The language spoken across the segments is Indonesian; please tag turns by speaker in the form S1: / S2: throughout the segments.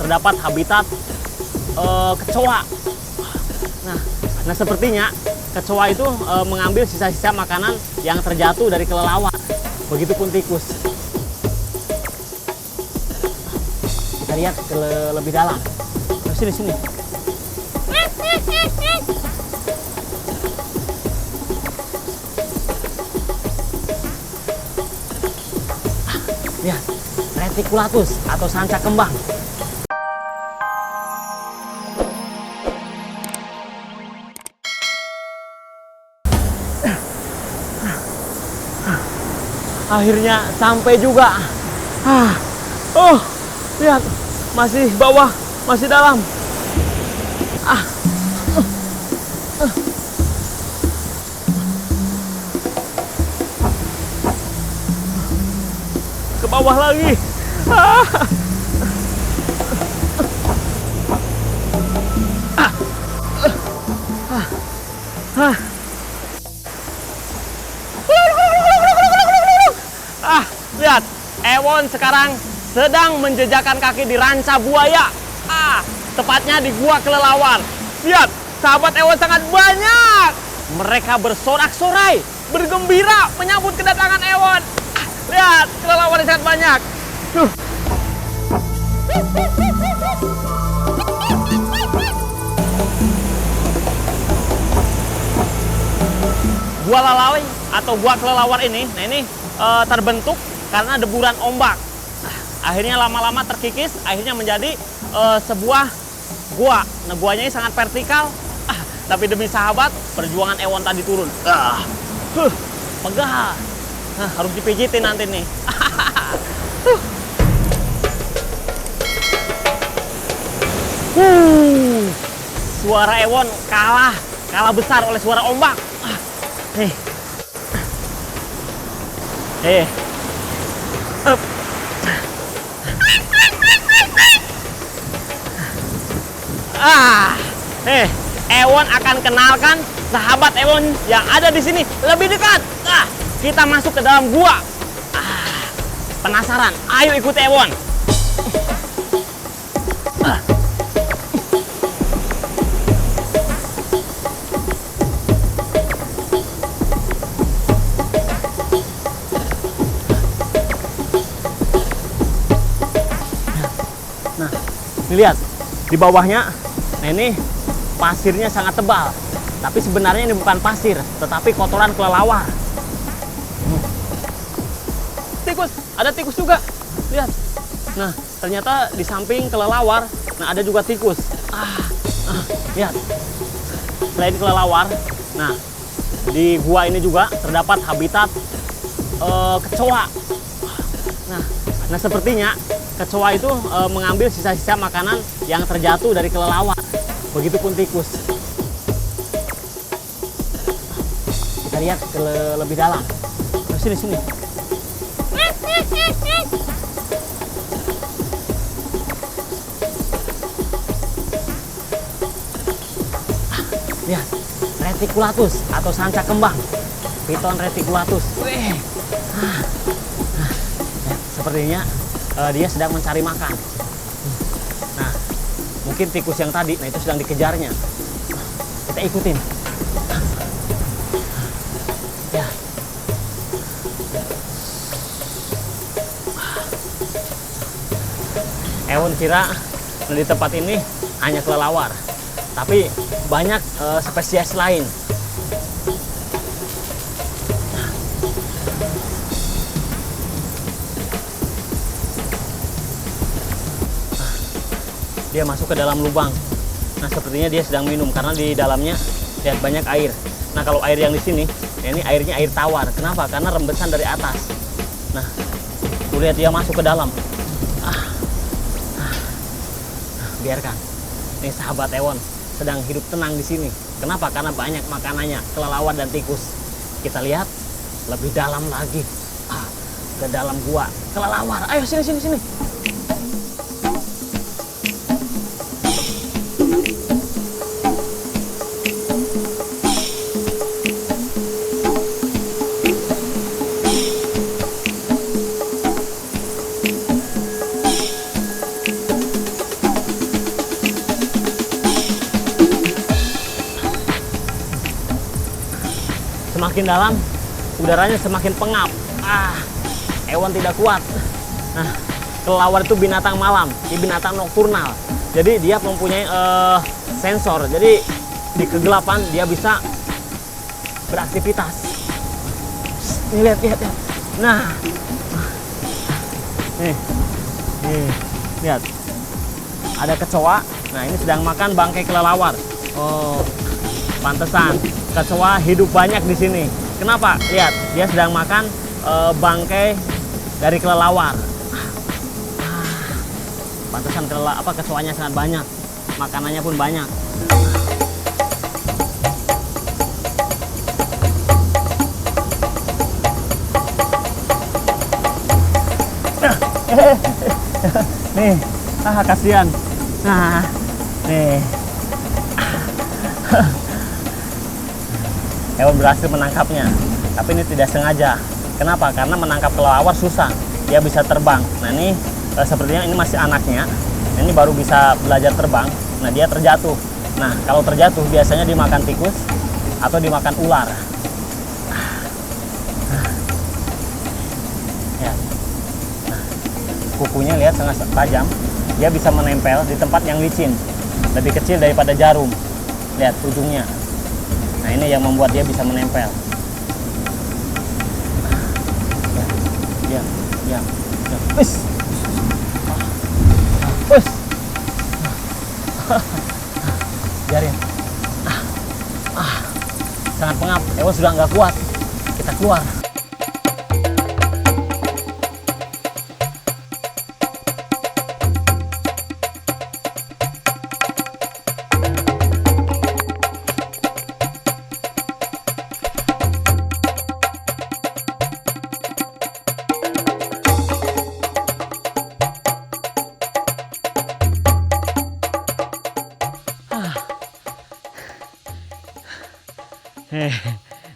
S1: terdapat habitat kecoa. Nah sepertinya kecoa itu mengambil sisa-sisa makanan yang terjatuh dari kelelawar. Begitupun tikus. Kita lihat ke lebih dalam. Nah, sini. Lihat, reticulatus atau sanca kembang. Akhirnya sampai juga. Oh, lihat, masih bawah, masih dalam. Ke bawah lagi. Lihat, Ewon sekarang sedang menjejakkan kaki di ranca buaya. Tepatnya di gua kelelawar. Lihat, sahabat Ewon sangat banyak. Mereka bersorak-sorai, bergembira menyambut kedatangan Ewon. Lihat, kelelawar yang sangat banyak. Gua lalawai atau gua kelelawar ini, terbentuk karena deburan ombak. Akhirnya lama-lama terkikis, akhirnya menjadi sebuah gua. Nah, guanya ini sangat vertikal. Tapi demi sahabat, perjuangan Ewon tadi turun. Pegah. Harus dipijitin nanti nih. Suara Ewon kalah besar oleh suara ombak. Ewon akan kenalkan sahabat Ewon yang ada di sini lebih dekat. Kita masuk ke dalam gua. Penasaran? Ayo ikut Ewon. Nah, lihat di bawahnya. Nah, ini pasirnya sangat tebal. Tapi sebenarnya ini bukan pasir, tetapi kotoran kelelawar. Tikus, ada tikus juga. Lihat. Nah, ternyata di samping kelelawar, nah ada juga tikus. Lihat. Selain kelelawar, nah di gua ini juga terdapat habitat kecoa. Nah sepertinya kecoa itu mengambil sisa-sisa makanan yang terjatuh dari kelelawar. Begitupun tikus. Kita lihat ke lebih dalam. Nah, sini. Lihat, reticulatus atau sanca kembang. Piton reticulatus. Sepertinya dia sedang mencari makan. Nah, mungkin tikus yang tadi, nah itu sedang dikejarnya. Kita ikutin. Ya. Ewon kira di tempat ini hanya kelelawar, tapi banyak spesies lain. Dia masuk ke dalam lubang. Nah, sepertinya dia sedang minum karena di dalamnya lihat banyak air. Nah, kalau air yang di sini, ini airnya air tawar. Kenapa? Karena rembesan dari atas. Nah, tuh lihat dia masuk ke dalam. Biarkan. Ini sahabat Ewon sedang hidup tenang di sini. Kenapa? Karena banyak makanannya, kelelawar dan tikus. Kita lihat lebih dalam lagi. Ke dalam gua kelelawar. Ayo sini. semakin dalam, udaranya semakin pengap. Ewon tidak kuat. Nah, kelelawar itu binatang malam, binatang nokturnal. Jadi dia mempunyai sensor. Jadi di kegelapan dia bisa beraktivitas. Nih, lihat. Nah, nih, lihat. Ada kecoa. Nah, ini sedang makan bangkai kelelawar. Oh, pantesan kecoa hidup banyak di sini. Kenapa? Lihat, dia sedang makan bangkai dari kelelawar. Pantesan kecoanya sangat banyak, makanannya pun banyak. Nih, kasihan. Nah, nih. Ewon berhasil menangkapnya, tapi ini tidak sengaja. Kenapa? Karena menangkap kelelawar susah, dia bisa terbang. Nah, ini sepertinya ini masih anaknya, ini baru bisa belajar terbang. Nah, dia terjatuh. Nah, kalau terjatuh biasanya dimakan tikus atau dimakan ular. Ya. Nah, kukunya lihat sangat tajam, dia bisa menempel di tempat yang licin, lebih kecil daripada jarum. Lihat ujungnya. Nah, ini yang membuat dia bisa menempel. Diam. Wis. Biarin. Sangat pengap. Ewon sudah nggak kuat. Kita keluar.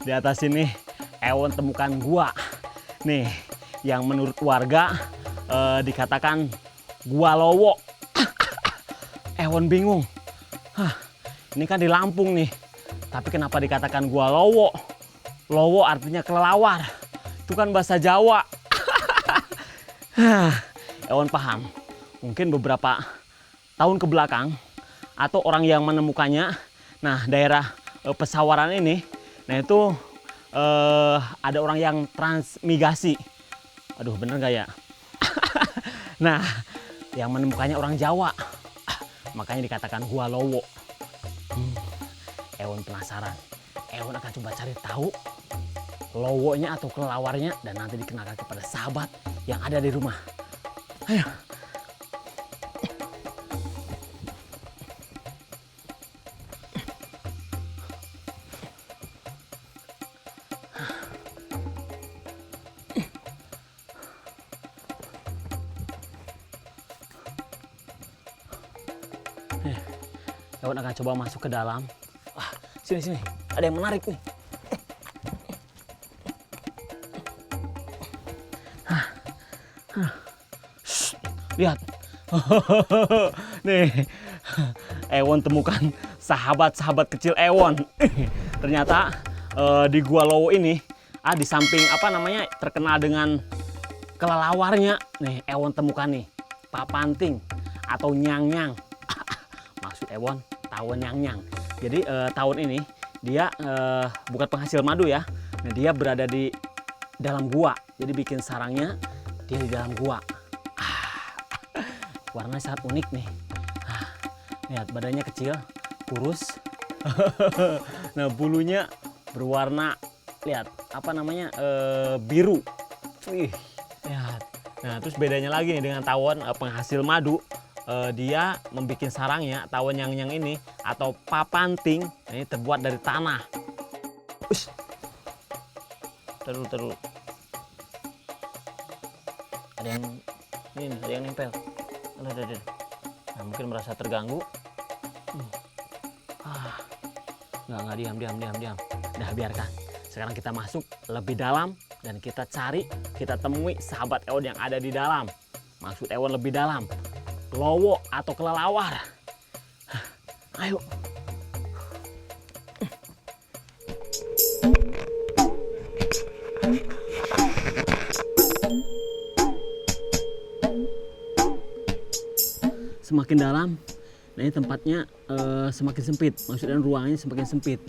S1: Di atas sini Ewon temukan gua nih yang menurut warga dikatakan gua Lowo. Ewon bingung. Ini kan di Lampung nih, tapi kenapa dikatakan gua Lowo? Lowo artinya kelelawar, itu kan bahasa Jawa. Ewon paham, mungkin beberapa tahun ke belakang atau orang yang menemukannya. Nah, daerah Pesawaran ini, nah itu ada orang yang transmigrasi. Aduh, bener gak ya? Nah, yang menemukannya orang Jawa, makanya dikatakan gua Lowo. Ewon penasaran. Ewon akan coba cari tahu Lowonya atau kelelawarnya dan nanti dikenalkan kepada sahabat yang ada di rumah. Ayo. Ewon akan coba masuk ke dalam. Sini. Ada yang menarik nih. Lihat. Nih. Ewon temukan sahabat-sahabat kecil Ewon. Ternyata di Gua Lowo ini, di samping terkenal dengan kelelawarnya, nih Ewon temukan nih papanting atau nyang-nyang. Maksud Ewon tawon nyang-nyang. Jadi tawon ini dia bukan penghasil madu ya. Nah, dia berada di dalam gua. Jadi bikin sarangnya dia di dalam gua. Warnanya sangat unik nih. Lihat badannya kecil, kurus. Nah, bulunya berwarna lihat biru. Wih, lihat. Nah, terus bedanya lagi nih dengan tawon penghasil madu. Dia membuat sarangnya, tawon nyang-nyang ini atau papanting, ini terbuat dari tanah. Ush. Terus. Ada yang nempel. Ada. Nah, mungkin merasa terganggu. Nggak diam. Dah, biarkan. Sekarang kita masuk lebih dalam dan kita temui sahabat Ewon yang ada di dalam. Maksud Ewon lebih dalam. Lowo atau kelelawar. Ayo. semakin dalam. Nah ini tempatnya semakin sempit, maksudnya ruangannya semakin sempit.